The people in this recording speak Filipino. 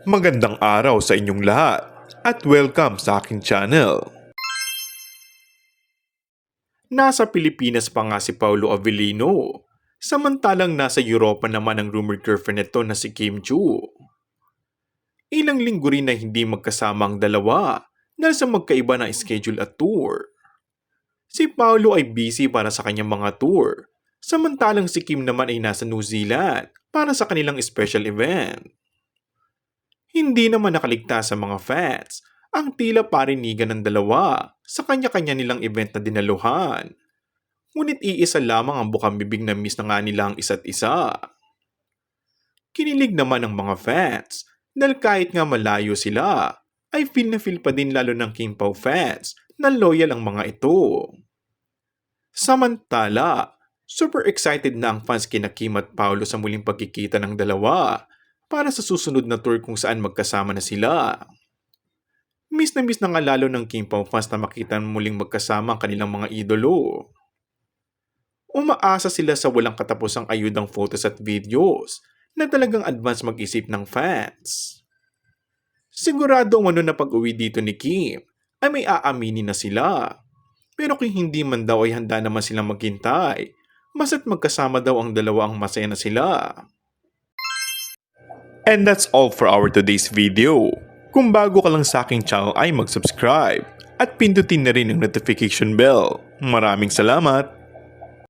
Magandang araw sa inyong lahat at welcome sa aking channel. Nasa Pilipinas pa nga si Paolo Avellino, samantalang nasa Europa naman ang rumored girlfriend nito na si Kim Chiu. Ilang linggo rin na hindi magkasama ang dalawa dahil sa magkaiba na schedule at tour. Si Paolo ay busy para sa kanyang mga tour, samantalang si Kim naman ay nasa New Zealand para sa kanilang special event. Hindi naman nakaligtas sa mga fans ang tila parinigan ng dalawa sa kanya-kanya nilang event na dinaluhan. Ngunit iisa lamang ang bukang bibig na miss na nga nila ang isa't isa. Kinilig naman ng mga fans dahil kahit nga malayo sila, ay feel na feel pa din lalo ng Kim Pao fans na loyal ang mga ito. Samantala, super excited na ang fans kina Kim at Paolo sa muling pagkikita ng dalawa para sa susunod na tour kung saan magkasama na sila. Miss na nga lalo ng Kim Pao fans na makita muling magkasama ang kanilang mga idolo. Umaasa sila sa walang katapusang ayudang photos at videos na talagang advance mag-isip ng fans. Sigurado ang na pag-uwi dito ni Kim ay may aaminin na sila. Pero kung hindi man daw ay handa naman silang maghintay, basta't magkasama daw ang dalawa ang masaya na sila. And that's all for our today's video. Kung bago ka lang sa aking channel ay mag-subscribe at pindutin na rin ang notification bell. Maraming salamat!